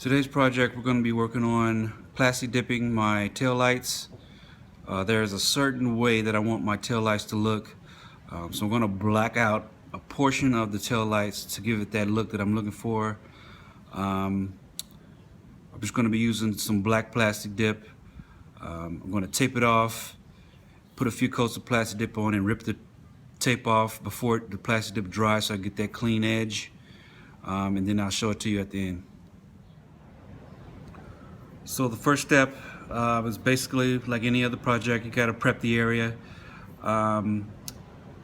Today's project, we're going to be working on plasti dipping my tail lights. There's a certain way that I want my tail lights to look, so I'm going to black out a portion of the tail lights to give it that look that I'm looking for. I'm just going to be using some black plastic dip. I'm going to tape it off, put a few coats of plastic dip on, and rip the tape off before the plastic dip dries so I get that clean edge, and then I'll show it to you at the end. So the first step is basically like any other project. You got to prep the area.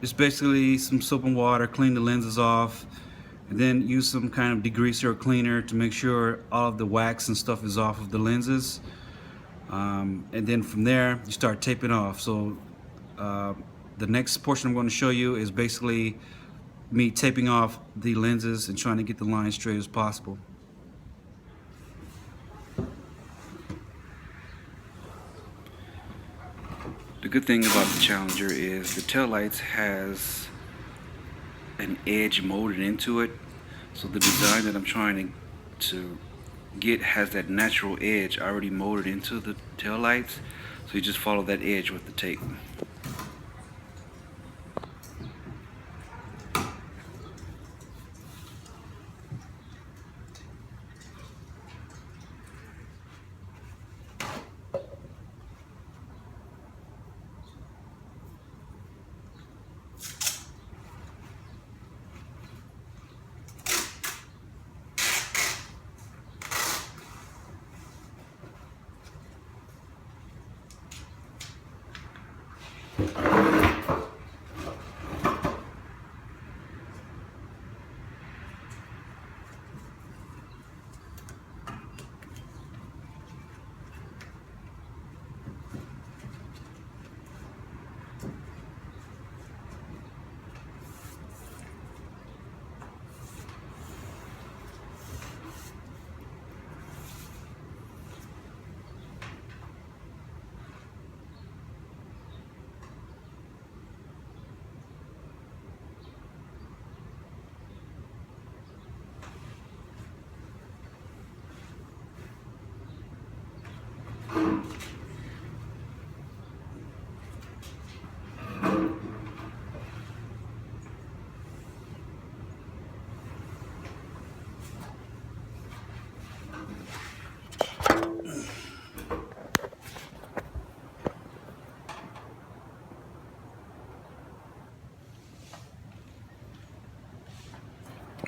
It's basically some soap and water, clean the lenses off, and then use some kind of degreaser or cleaner to make sure all of the wax and stuff is off of the lenses. And then from there, you start taping off. So the next portion I'm going to show you is basically me taping off the lenses and trying to get the line straight as possible. The good thing about the Challenger is the taillights has an edge molded into it, so the design that I'm trying to get has that natural edge already molded into the taillights, so you just follow that edge with the tape.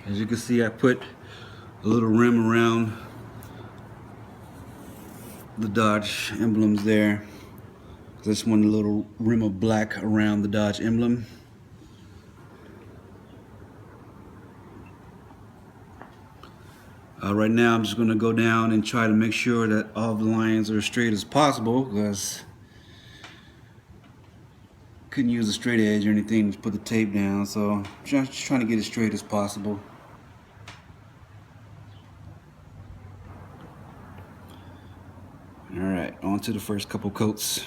As you can see, I put a little rim around the Dodge emblems there. I just want a little rim of black around the Dodge emblem. Right now I'm just going to go down and try to make sure that all the lines are as straight as possible, because couldn't use a straight edge or anything to put the tape down, so I'm just trying to get it straight as possible. Alright, on to the first couple coats.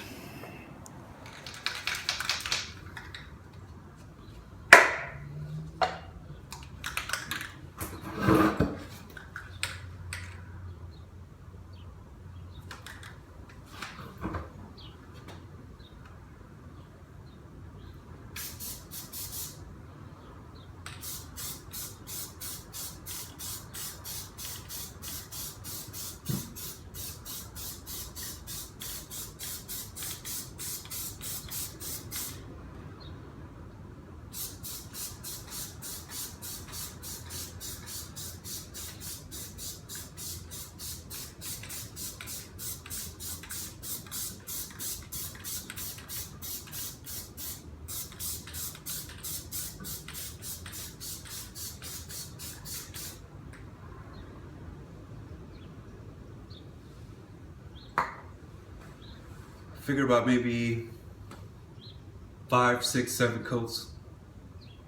Figure about maybe 5, 6, 7 coats.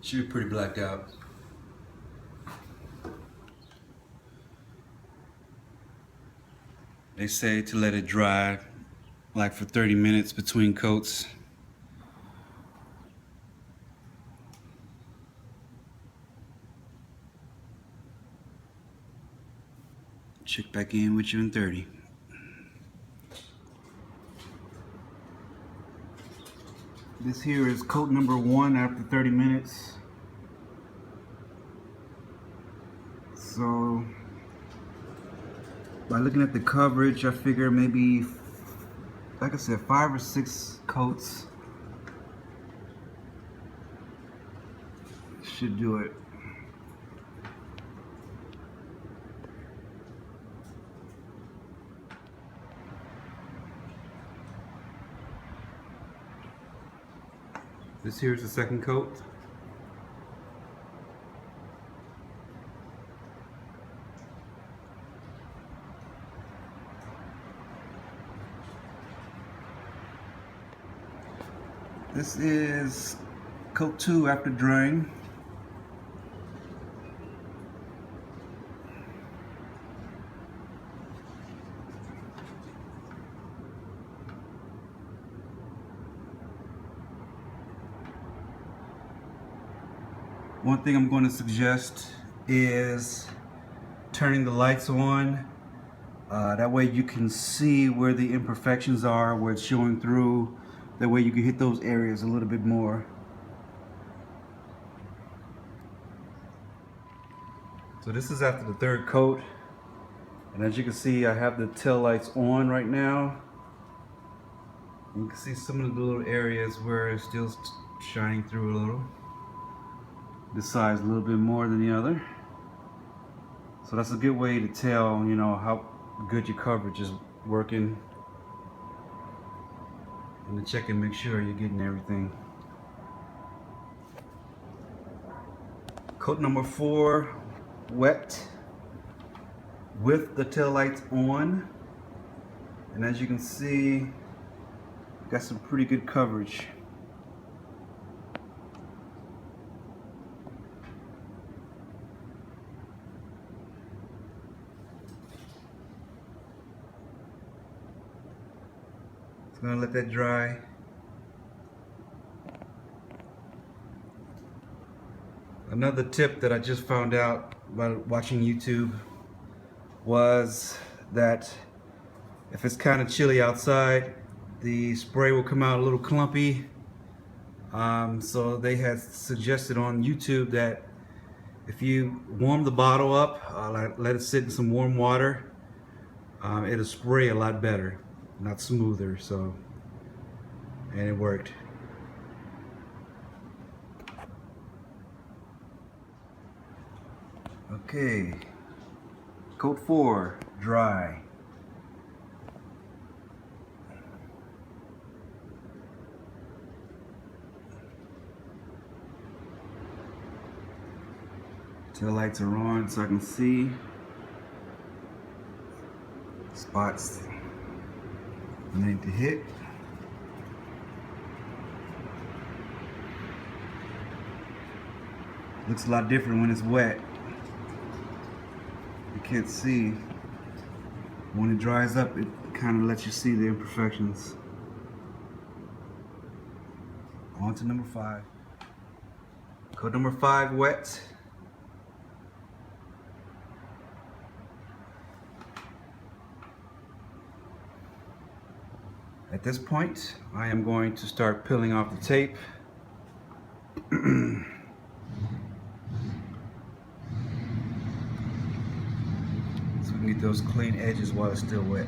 Should be pretty blacked out. They say to let it dry like for 30 minutes between coats. Check back in with you in 30. This here is coat number 1 after 30 minutes. So by looking at the coverage, I figure maybe, like I said, 5 or 6 coats should do it. This here is the second coat. This is coat 2 after drying. One thing I'm going to suggest is turning the lights on. That way you can see where the imperfections are, where it's showing through. That way you can hit those areas a little bit more. So this is after the third coat. And as you can see, I have the tail lights on right now. You can see some of the little areas where it's still shining through a little. This side's a little bit more than the other. So that's a good way to tell, you know, how good your coverage is working. And to check and make sure you're getting everything. Coat number 4, wet, with the tail lights on. And as you can see, got some pretty good coverage. I'm gonna let that dry. Another tip that I just found out by watching YouTube was that if it's kind of chilly outside, the spray will come out a little clumpy. So they had suggested on YouTube that if you warm the bottle up, let it sit in some warm water, it'll spray a lot better. Not smoother, so, and it worked. Okay, coat 4, dry. Tail lights are on so I can see spots I need to hit. Looks a lot different when it's wet. You can't see. When it dries up, it kind of lets you see the imperfections. On to number 5. Coat number 5, wet. At this point, I am going to start peeling off the tape. So we can get those clean edges while it's still wet.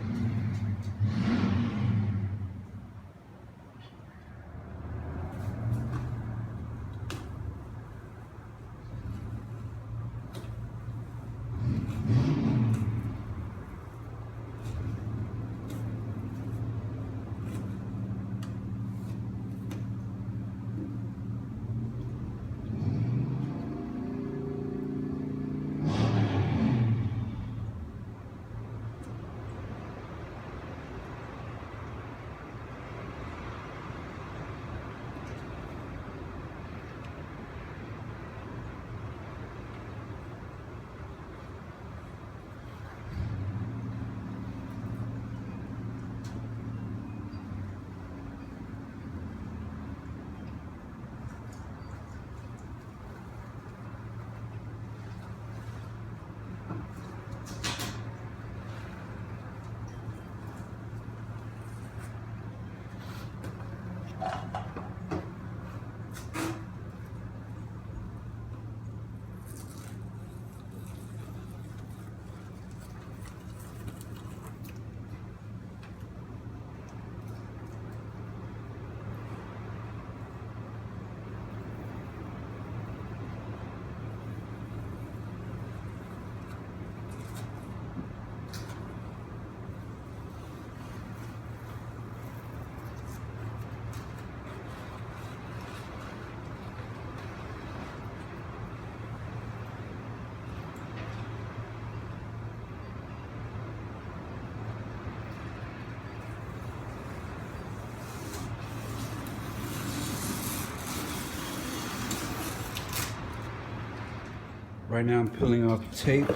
Right now I'm peeling off tape.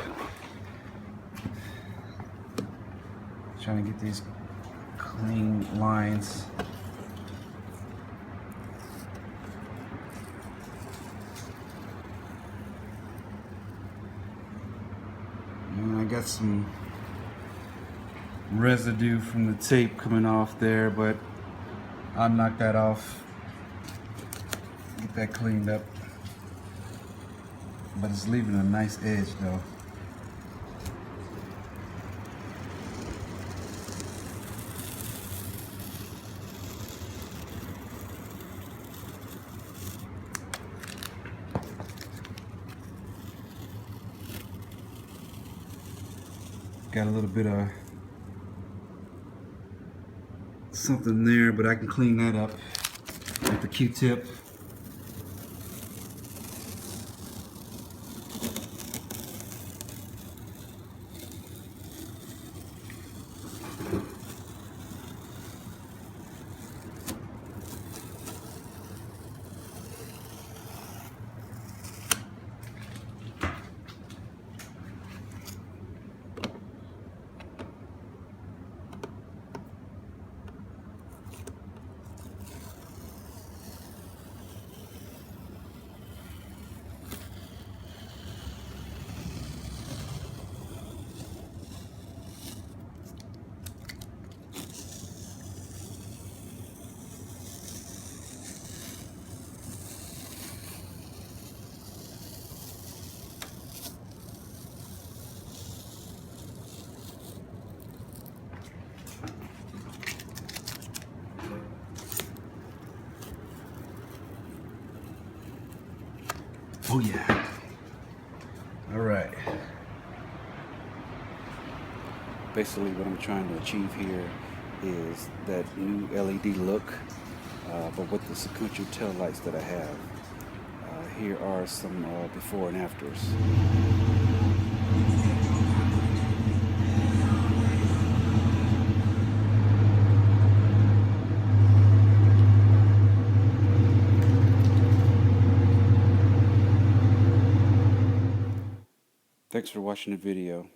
Trying to get these clean lines. And I got some residue from the tape coming off there, but I'll knock that off, get that cleaned up. But it's leaving a nice edge though. Got a little bit of something there, but I can clean that up with the Q-tip. Oh yeah. All right. Basically what I'm trying to achieve here is that new LED look, but with the sequential tail lights that I have. Here are some before and afters. Thanks for watching the video.